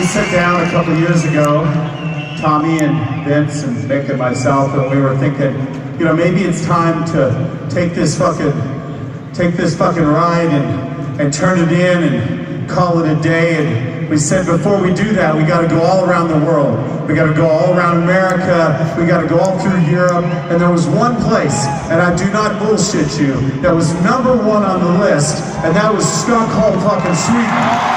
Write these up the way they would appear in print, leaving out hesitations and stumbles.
sat down a couple years ago, Tommy and Vince and Nick and myself, and we were thinking, you know, maybe it's time to take this fucking ride and turn it in and call it a day. And we said before we do that, we got to go all around the world. We got to go all around America. We got to go all through Europe. And there was one place, and I do not bullshit you, that was number one on the list, and that was Stockholm, fucking Sweden.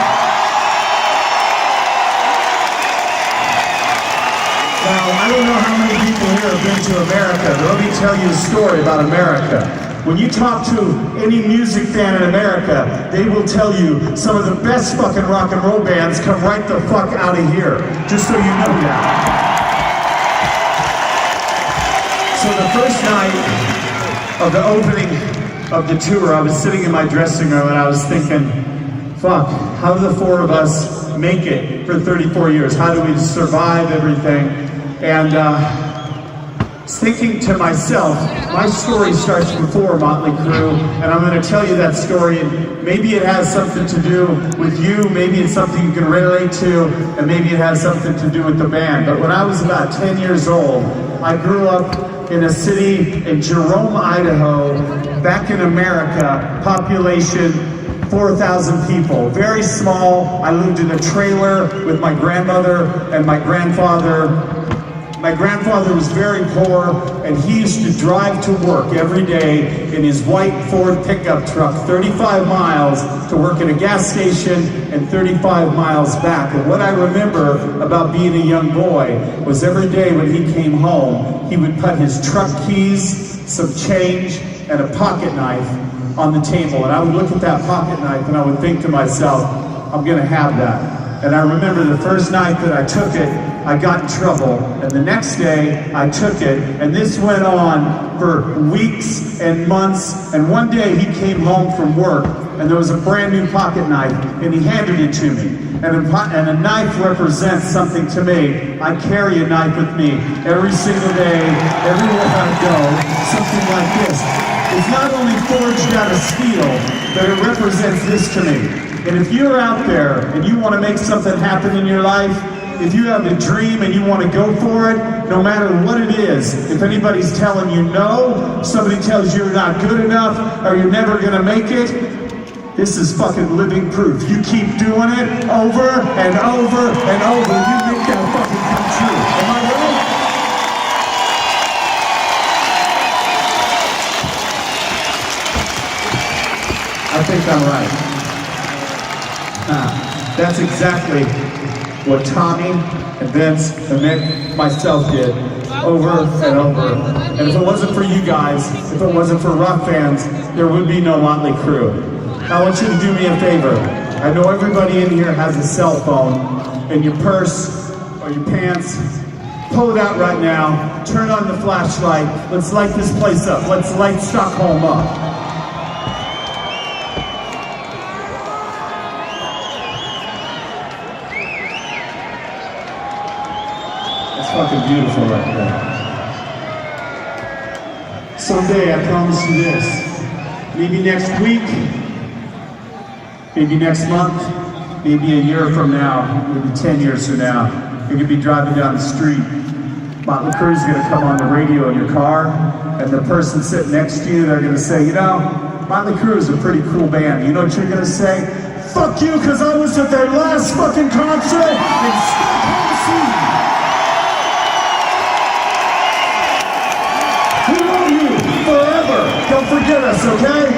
Now, I don't know how many people here have been to America, but let me tell you a story about America. When you talk to any music fan in America, they will tell you some of the best fucking rock and roll bands come right the fuck out of here, just so you know that. So the first night of the opening of the tour, I was sitting in my dressing room and I was thinking, fuck, how do the four of us make it for 34 years? How do we survive everything? And I was thinking to myself, my story starts before Mötley Crüe, and I'm going to tell you that story, and maybe it has something to do with you, maybe it's something you can relate to, and maybe it has something to do with the band. But when I was about 10 years old, I grew up in a city in Jerome, Idaho, back in America, population 4,000 people, very small. I lived in a trailer with my grandmother and my grandfather. My grandfather was very poor, and he used to drive to work every day in his white Ford pickup truck, 35 miles to work at a gas station and 35 miles back. And what I remember about being a young boy was every day when he came home, he would put his truck keys, some change, and a pocket knife on the table. And I would look at that pocket knife and I would think to myself, I'm gonna have that. And I remember the first night that I took it, I got in trouble, and the next day I took it, and this went on for weeks and months, and one day he came home from work, and there was a brand new pocket knife, and he handed it to me. And a knife represents something to me. I carry a knife with me every single day, everywhere I go, something like this. It's not only forged out of steel, but it represents this to me. And if you're out there and you want to make something happen in your life, if you have a dream and you want to go for it, no matter what it is, if anybody's telling you no, somebody tells you you're not good enough, or you're never going to make it, this is fucking living proof. You keep doing it over and over and over, you make that fucking come true. Am I right? I think I'm right. That's exactly what Tommy and Vince and Nick, myself did over and over. And if it wasn't for you guys, if it wasn't for rock fans, there would be no Mötley Crüe. I want you to do me a favor. I know everybody in here has a cell phone in your purse or your pants. Pull it out right now, turn on the flashlight, let's light this place up. Let's light Stockholm up. Fucking beautiful right there. Someday, I promise you this, maybe next week, maybe next month, maybe a year from now, maybe 10 years from now, you're gonna be driving down the street. Mötley Crüe's gonna come on the radio in your car, and the person sitting next to you, they're gonna say, you know, Mötley Crüe is a pretty cool band. You know what you're gonna say? Fuck you, because I was at their last fucking concert in Stockholm, Sweden. Don't forget us, okay?